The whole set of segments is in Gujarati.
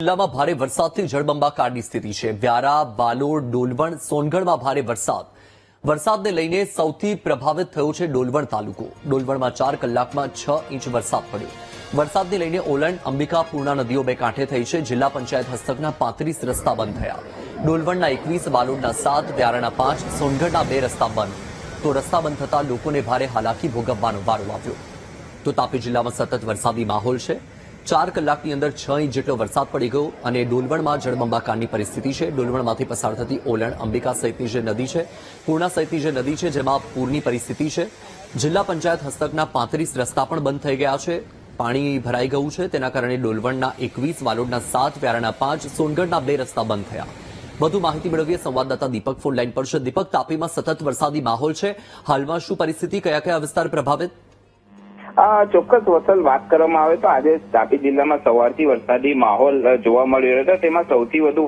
જિલ્લામાં ભારે વરસાદથી જળબંબાકારની સ્થિતિ છે। વ્યારા, બાલોડ, ડોલવણ, સોનગઢમાં ભારે વરસાદને લઈને સૌથી પ્રભાવિત થયો છે ડોલવણ તાલુકો। ડોલવણમાં 4 કલાકમાં 6 ઇંચ વરસાદ પડ્યો। વરસાદને લઈને ઓલણ, અંબિકા, પૂર્ણા નદીઓ બે કાંઠે થઈ છે। જિલ્લા પંચાયત હસ્તકના 35 રસ્તા બંધ થયા। ડોલવણના 21, બાલોડના 7, વ્યારાના 5, સોનગઢના 2 રસ્તા બંધ। તો રસ્તા બંધ થતા લોકોને ભારે હાલાકી ભોગવવાનો વારો આવ્યો। તો તાપી જિલ્લામાં સતત વરસાદી માહોલ છે। 4 કલાકની અંદર 6 ઇંચ જેટલો વરસાદ પડી ગયો અને ડોલવણમાં જળબંબાકારની પરિસ્થિતિ છે। ડોલવણમાંથી પસાર થતી ઓલણ, અંબિકા સહિતની જે નદી છે, પૂર્ણા સહિતની જે નદી છે, જેમાં પૂરની પરિસ્થિતિ છે। જિલ્લા પંચાયત હસ્તકના 35 રસ્તા પણ બંધ થઈ ગયા છે। પાણી ભરાઈ ગયું છે, તેના કારણે ડોલવણના 21, વાલોડના 7, વ્યારાના 5, સોનગઢના 2 રસ્તા બંધ થયા। વધુ માહિતી મેળવીએ સંવાદદાતા દીપક ફોન લાઈન પર છે। દીપક, તાપીમાં સતત વરસાદી માહોલ છે, હાલમાં શું પરિસ્થિતિ, કયા કયા વિસ્તાર પ્રભાવિત? ચોક્કસ વસલ વાત કરવામાં આવે તો આજે તાપી જિલ્લામાં સવારથી વરસાદી માહોલ જોવા મળી રહ્યો હતો। તેમાં સૌથી વધુ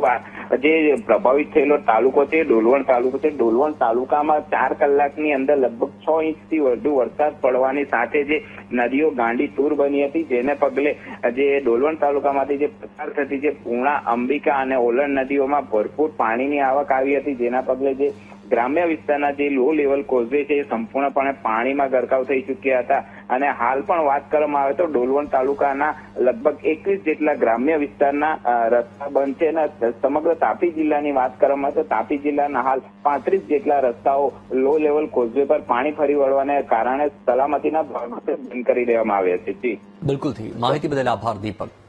જે પ્રભાવિત થયેલો તાલુકો છે ડોલવણ તાલુકો છે। ડોલવણ તાલુકામાં 4 કલાકની અંદર લગભગ 6 ઇંચથી વધુ વરસાદ પડવાની સાથે જે નદીઓ ગાંડી તૂર બની હતી, જેને પગલે જે ડોલવણ તાલુકામાંથી જે પસાર થતી જે પૂર્ણા, અંબિકા અને ઓલણ નદીઓમાં ભરપૂર પાણીની આવક આવી હતી, જેના પગલે જે ગ્રામ્ય વિસ્તારના જે લો લેવલ કોઝવે છે એ સંપૂર્ણપણે પાણીમાં ગરકાવ થઈ ચૂક્યા હતા। અને હાલ પણ વાત કરવામાં આવે તો ડોલવણ તાલુકાના લગભગ 21 જેટલા ગ્રામ્ય વિસ્તારના રસ્તા બંધ છે અને સમગ્ર તાપી જિલ્લાની વાત કરવામાં આવે તો તાપી જિલ્લાના હાલ 35 જેટલા રસ્તાઓ લો લેવલ કોઝવે પર પાણી ફરી વળવાને કારણે સલામતીના ભાગરૂપે બંધ કરી દેવામાં આવ્યા છે। જી બિલકુલ, માહિતી બદલ આભાર દીપક।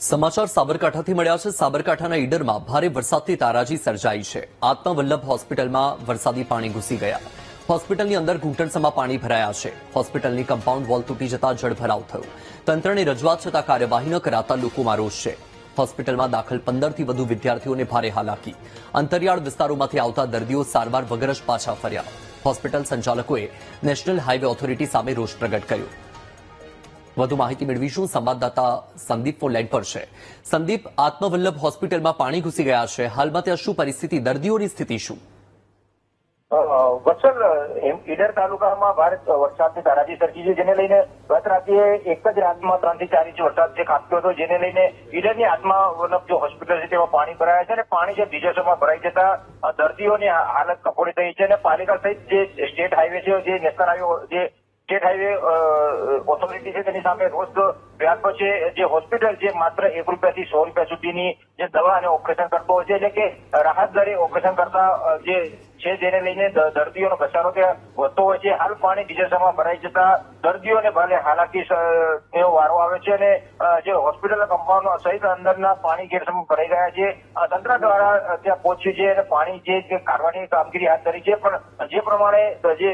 સમાચાર સાબરકાંઠાથી મળ્યા છે। સાબરકાંઠાના ઈડરમાં ભારે વરસાદથી તારાજી સર્જાઈ છે। આત્મવલ્લભ હોસ્પિટલમાં વરસાદી પાણી ઘૂસી ગયા। હોસ્પિટલની અંદર ઘૂંટણસમાં પાણી ભરાયા છે। હોસ્પિટલની કમ્પાઉન્ડ વોલ તૂટી જતા જળભરાવ થયો। તંત્રને રજૂઆત છતાં કાર્યવાહી ન કરાતા લોકોમાં રોષ છે। હોસ્પિટલમાં દાખલ 15થી વધુ વિદ્યાર્થીઓને ભારે હાલાકી। અંતરિયાળ વિસ્તારોમાંથી આવતા દર્દીઓ સારવાર વગર જ પાછા ફર્યા। હોસ્પિટલ સંચાલકોએ નેશનલ હાઈવે ઓથોરિટી સામે રોષ પ્રગટ કર્યો। વધુ માહિતી મેળવીશું, સંવાદદાતા સંદીપ ફોન લાઈન પર છે। સંદીપ, આત્મવલ્લભ હોસ્પિટલમાં પાણી ઘૂસી ગયા છે, હાલમાં ત્યાં શું પરિસ્થિતિ, દર્દીઓની સ્થિતિ શું? વત્સલ, ઈડર તાલુકામાં ભારે વરસાદની તારાજી સર્જી છે, જેને લઈને ગત રાત્રે એક જ રાતમાં 3 થી 4 ઇંચ વરસાદ જે ખાબક્યો હતો, જેને લઈને ઈડરની આત્મવલ્લભ જે હોસ્પિટલ છે તેમાં પાણી ભરાયા છે અને પાણી જે બીજોશમાં ભરાઈ જતા દર્દીઓની હાલત કફોડી થઈ છે અને પાલિકા સહિત જે સ્ટેટ હાઈવે છે, જે નેશનલ હાઈવે, જે સ્ટેટ હાઈવે ઓથોરિટી છે તેની સામે રોષ વ્યાપ્યો છે। જે હોસ્પિટલ જે માત્ર 1 રૂપિયાથી 100 રૂપિયા સુધીની જે દવા અને ઓપરેશન કરતો હોય છે, એટલે કે રાહત દરે ઓપરેશન કરતા જે છે, જેને લઈને દર્દીઓનો ઘસારો ત્યાં વધતો હોય છે। હાલ પાણી ડીજેસમાં ભરાઈ જતા દર્દીઓને ભારે હાલાકી વારો આવે છે અને જે હોસ્પિટલના કમ્પાઉન્ડ સહિત અંદરના પાણી ગેરસમા ભરાઈ ગયા છે। તંત્ર દ્વારા ત્યાં પહોંચ્યું છે અને પાણી જે કાઢવાની કામગીરી હાથ ધરી છે, પણ જે પ્રમાણે જે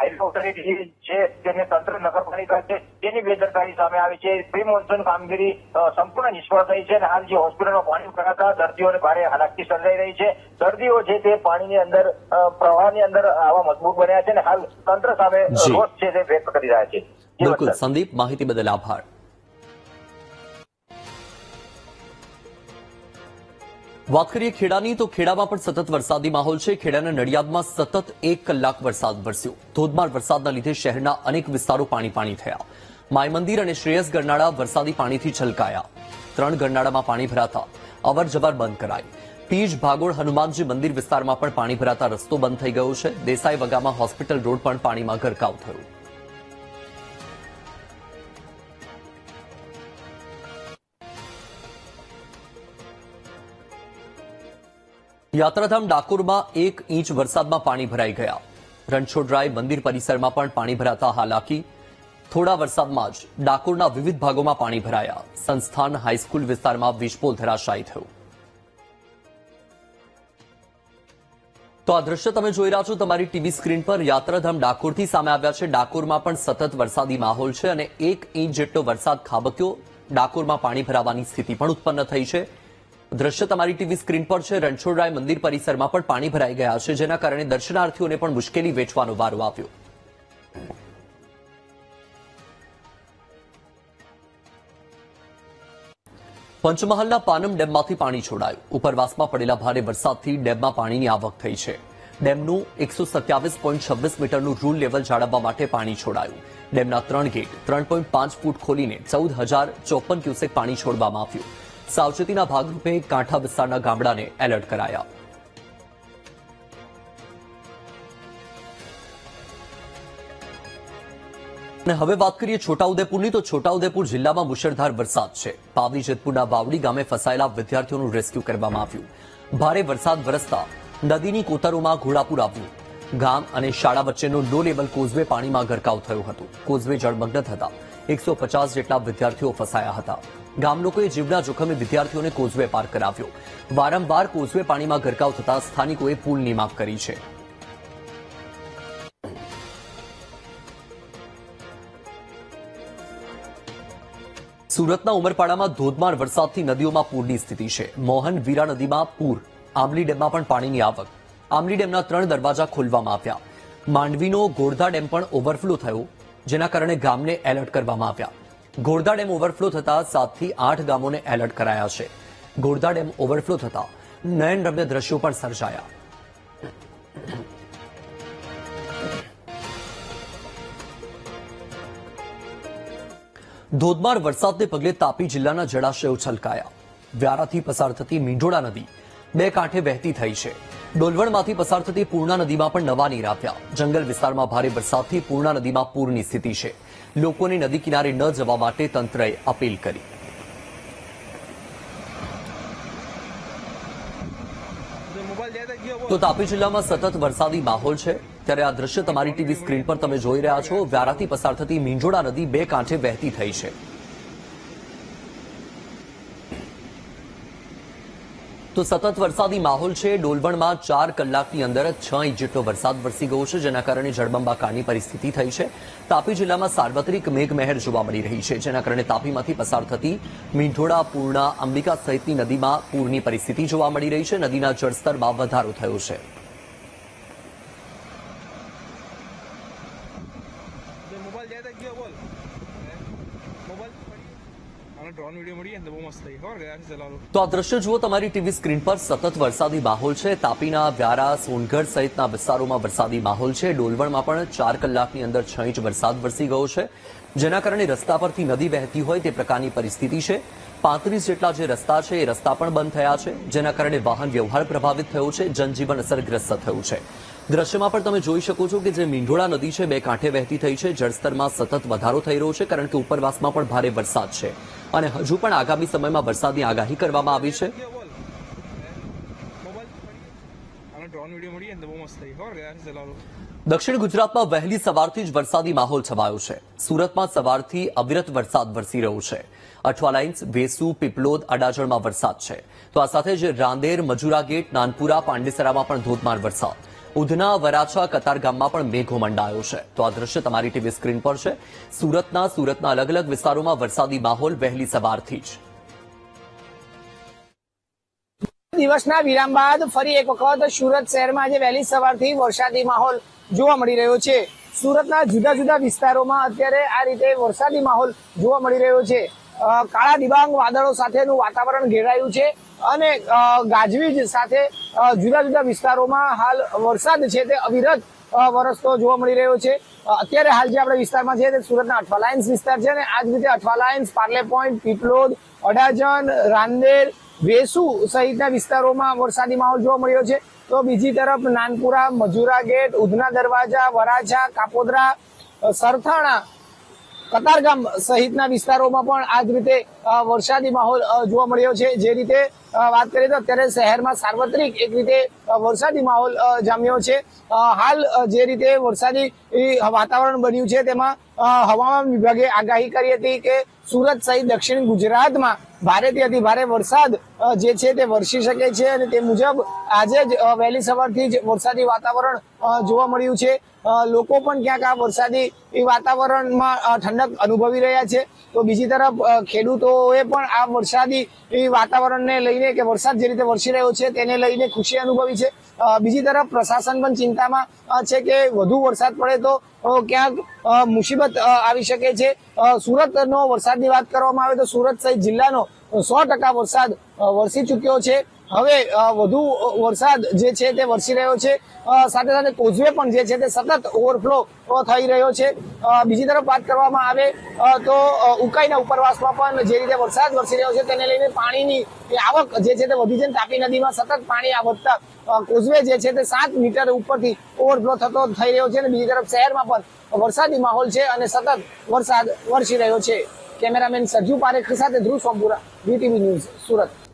હાઈવે ઓથોરિટી છે તેને તંત્ર નગરપાલિકા છે તેની બેદરકારી સામે આવી છે। પ્રી મોન્સૂન કામગીરી સંપૂર્ણ નિષ્ફળ થઈ છે અને હાલ જે હોસ્પિટલમાં પાણી ભરાતા દર્દીઓને ભારે હાલાકી સર્જાઈ રહી છે। દર્દીઓ છે તે પાણીની અંદર પ્રવાહની અંદર આવા મજબૂત બન્યા છે અને હાલ તંત્ર સામે રોષ છે તે વ્યક્ત કરી રહ્યા છે। બિલકુલ સંદીપ, માહિતી બદલ આભાર। વાત કરીએ ખેડાની, તો ખેડામાં પણ સતત વરસાદી માહોલ છે। ખેડાના નડિયાદમાં સતત 1 કલાક વરસાદ વરસ્યો। ધોધમાર વરસાદના લીધે શહેરના અનેક વિસ્તારો પાણી થયા। માય મંદિર અને શ્રેયસ ગરનાળા વરસાદી પાણીથી છલકાયા। 3 ગરનાળામાં પાણી ભરાતા અવર જવર બંધ કરાઈ। પીજ, ભાગોળ, હનુમાનજી મંદિર વિસ્તારમાં પણ પાણી ભરાતા રસ્તો બંધ થઈ ગયો છે। દેસાઈ વગામાં હોસ્પિટલ રોડ પણ પાણીમાં ગરકાવ થયો। યાત્રાધામ ડાકોરમાં 1 ઇંચ વરસાદમાં પાણી ભરાઈ ગયા। રણછોડરાય મંદિર પરિસરમાં પણ પાણી ભરાતા હાલાકી। થોડા વરસાદમાં જ ડાકોરના વિવિધ ભાગોમાં પાણી ભરાયા। સંસ્થાન હાઈસ્કૂલ વિસ્તારમાં વીજપોલ ધરાશાયી થયો। તો આ દ્રશ્ય તમે જોઈ રહ્યા છો તમારી ટીવી સ્ક્રીન પર। યાત્રાધામ ડાકોરથી સામે આવ્યા છે। ડાકોરમાં પણ સતત વરસાદી માહોલ છે અને 1 ઇંચ જેટલો વરસાદ ખાબક્યો। ડાકોરમાં પાણી ભરાવાની સ્થિતિ પણ ઉત્પન્ન થઈ છે। દ્રશ્ય તમારી ટીવી સ્ક્રીન પર છે। રણછોડરાય મંદિર પરિસરમાં પણ પાણી ભરાઈ ગયા છે, જેના કારણે દર્શનાર્થીઓને પણ મુશ્કેલી વેઠવાનો વારો આવ્યો। પંચમહાલના પાનમ ડેમમાંથી પાણી છોડાયું। ઉપરવાસમાં પડેલા ભારે વરસાદથી ડેમમાં પાણીની આવક થઈ છે। ડેમનું 127.26 મીટરનું રૂલ લેવલ જાળવવા માટે પાણી છોડાયું. ડેમના 3 ગેટ 3.5 ફૂટ ખોલીને 14,054 ક્યુસેક પાણી છોડવામાં આવ્યું. સાવચેતીના ભાગરૂપે કાંઠા વિસ્તારના ગામડાને એલર્ટ કરાયા. અને હવે વાત કરીએ છોટાઉદેપુરની, તો છોટાઉદેપુર જિલ્લામાં મુશળધાર વરસાદ છે. પાવડી જેતપુરના બાવડી ગામે ફસાયેલા વિદ્યાર્થીઓનું રેસ્ક્યુ કરવામાં આવ્યું. ભારે વરસાદ વરસતા નદીની કોતરોમાં ઘોડાપૂર આવ્યું. ગામ અને શાળા વચ્ચેનો લો લેવલ કોઝવે પાણીમાં ગરકાવ થયો હતો. કોઝવે જળમગ્ન થતા 150 જેટલા વિદ્યાર્થીઓ ફસાયા હતા. ગામ લોકોએ જીવના જોખમે વિદ્યાર્થીઓને કોઝવે પાર કરાવ્યો. વારંવાર કોઝવે પાણીમાં ગરકાવ થતા સ્થાનિકોએ પુલની માંગ કરી છે. સુરતના ઉમરપાડામાં ધોધમાર વરસાદથી નદીઓમાં પૂરની સ્થિતિ છે. મોહન વીરા નદીમાં પૂર, આંબલી ડેમમાં પણ પાણીની આવક. આંબલી ડેમના 3 દરવાજા ખોલવામાં આવ્યા. માંડવીનો ગોરધા ડેમ પણ ઓવરફ્લો થયો, જેના કારણે ગામને એલર્ટ કરવામાં આવ્યા. ગોરધા ડેમ ઓવરફ્લો થતા 7 થી 8 ગામોને એલર્ટ કરાયા છે. ગોરધા ડેમ ઓવરફ્લો થતા નયનરમ્ય દ્રશ્યો પણ સર્જાયા. ધોધમાર વરસાદને પગલે તાપી જિલ્લાના જળાશયો છલકાયા. વ્યારાથી પસાર થતી મીંઢોળા નદી 2 કાંઠે વહેતી થઈ છે. ડોલવણમાંથી પસાર થતી પૂર્ણા નદીમાં પણ નવા નીર આવ્યા. જંગલ વિસ્તારમાં ભારે વરસાદથી પૂર્ણા નદીમાં પૂરની સ્થિતિ છે. લોકોને નદી કિનારે ન જવા માટે તંત્રએ અપીલ કરી. તો તાપી જિલ્લામાં સતત વરસાદી માહોલ છે. ત્યારે આ દ્રશ્ય તમારી ટીવી સ્ક્રીન પર તમે જોઈ રહ્યા છો. વ્યારાથી પસાર થતી મીંઢોળા નદી 2 કાંઠે વહેતી થઈ છે. તો સતત વરસાદી માહોલ છે. ડોલવણમાં 4 કલાકની અંદર 6 ઇંચ જેટલો વરસાદ વરસી ગયો છે, જેના કારણે જળબંબાકારની પરિસ્થિતિ થઈ છે. તાપી જિલ્લામાં સાર્વત્રિક મેઘમહેર જોવા મળી રહી છે, જેના કારણે તાપીમાંથી પસાર થતી મીંઢોળા, પૂર્ણા, અંબિકા સહિતની નદીમાં પૂરની પરિસ્થિતિ જોવા મળી રહી છે. નદીના જળસ્તરમાં વધારો થયો છે. તો આ દ્રશ્ય જુઓ તમારી ટીવી સ્ક્રીન પર. સતત વરસાદી માહોલ છે. તાપીના વ્યારા, સોનગઢ સહિતના વિસ્તારોમાં વરસાદી માહોલ છે. ડોલવણમાં પણ 4 કલાકની અંદર 6 ઇંચ વરસાદ વરસી ગયો છે, જેના કારણે રસ્તા પરથી નદી વહેતી હોય તે પ્રકારની પરિસ્થિતિ છે. 35 જેટલા જે રસ્તા છે એ રસ્તા પણ બંધ થયા છે, જેના કારણે વાહન વ્યવહાર પ્રભાવિત થયો છે, જનજીવન અસરગ્રસ્ત થયું છે. દ્રશ્યમાં પણ તમે જોઈ શકો છો કે જે મીંઢોળા નદી છે 2 કાંઠે વહેતી થઈ છે. જળસ્તરમાં સતત વધારો થઈ રહ્યો છે, કારણ કે ઉપરવાસમાં પણ ભારે વરસાદ છે અને હજુ પણ આગામી સમયમાં વરસાદની આગાહી કરવામાં આવી છે. દક્ષિણ ગુજરાતમાં વહેલી સવારથી જ વરસાદી માહોલ છવાયો છે. સુરતમાં સવારથી અવિરત વરસાદ વરસી રહ્યો છે. અઠવા લાઇન્સ, વેસુ, પીપલોદ, અડાજણમાં વરસાદ છે. તો આ સાથે જ રાંદેર, મજુરા ગેટ, નાનપુરા, પાંડેસરામાં પણ ધોધમાર વરસાદ. ઉધના, વરાછા, કતારગામમાં પણ મેઘો મંડાયો છે. તો આ દ્રશ્ય તમારી ટીવી સ્ક્રીન પર છે. સુરતના અલગ અલગ વિસ્તારોમાં વરસાદી માહોલ વહેલી સવારથી જ. દિવસના વિરામ બાદ ફરી એક વખત સુરત શહેરમાં આજે વહેલી સવારથી વરસાદી માહોલ જોવા મળી રહ્યો છે. સુરતના જુદા જુદા વિસ્તારોમાં અત્યારે આ રીતે વરસાદી માહોલ જોવા મળી રહ્યો છે. કાળા ડિબાંગ વાદળો સાથેનું વાતાવરણ ઘેરાયું છે અને ગાજવીજ સાથે જુદા જુદા વિસ્તારોમાં હાલ વરસાદ છે તે અવિરત વરસતો જોવા મળી રહ્યો છે. અત્યારે હાલ જે આપણે વિસ્તારમાં છે તે સુરતના અઠવા લાઇન્સ વિસ્તાર છે અને આ જ રીતે અઠવા લાઇન્સ, પાર્લે પોઈન્ટ, પીપલોદ, અડાજણ, રાંદેર, વેસુ સહિતના વિસ્તારોમાં વરસાદી માહોલ જોવા મળ્યો છે. તો બીજી તરફ નાનપુરા, મજુરા ગેટ, ઉધના દરવાજા, વરાછા, કાપોદ્રા, સરથાણા, કતારગામ સહિતના વિસ્તારોમાં પણ આ જ રીતે વરસાદી માહોલ જોવા મળ્યો છે. જે રીતે વાત કરીએ તો અત્યારે શહેરમાં સાર્વત્રિક એક રીતે વરસાદી માહોલ જામ્યો છે. હાલ જે રીતે વરસાદી વાતાવરણ બન્યું છે તેમાં હવામાન વિભાગે આગાહી કરી હતી કે સુરત સહિત દક્ષિણ ગુજરાતમાં ભારેથી અતિ ભારે વરસાદ જે છે તે વરસી શકે છે અને તે મુજબ આજે જ વહેલી સવારથી જ વરસાદી વાતાવરણ જોવા મળ્યું છે. લોકો પણ ક્યાંક આ વરસાદી વાતાવરણમાં ઠંડક અનુભવી રહ્યા છે. તો બીજી તરફ ખેડૂતોએ પણ આ વરસાદી વાતાવરણને લઈને કે વરસાદ જે રીતે વરસી રહ્યો છે તેને લઈને ખુશી અનુભવી છે. બીજી તરફ પ્રશાસન પણ ચિંતામાં છે કે વધુ વરસાદ પડે તો ક્યાંક મુસીબત આવી શકે છે. સુરતનો વરસાદની વાત કરવામાં આવે તો સુરત સહિત જિલ્લાનો 100% વરસાદ વરસી ચૂક્યો છે. હવે વધુ વરસાદ જે છે તે વરસી રહ્યો છે સાથે સાથે કોઝવે પણ જે છે તે સતત ઓવરફ્લો થઈ રહ્યો છે બીજી તરફ વાત કરવામાં આવે તો ઉકાઈના ઉપરવાસમાં પણ જે રીતે વરસાદ વરસી રહ્યો છે તેને લઈને પાણીની આવક જે છે તે વધી છે. તાપી નદીમાં સતત પાણી આવતા કોઝવે જે છે તે 7 મીટર ઉપરથી ઓવરફ્લો થતો થઈ રહ્યો છે અને બીજી તરફ શહેરમાં પણ વરસાદી માહોલ છે અને સતત વરસાદ વરસી રહ્યો છે. કેમેરામેન સરજુ પારેખ સાથે ધ્રુવ સોમપુરા, વીટીવી ન્યૂઝ, સુરત.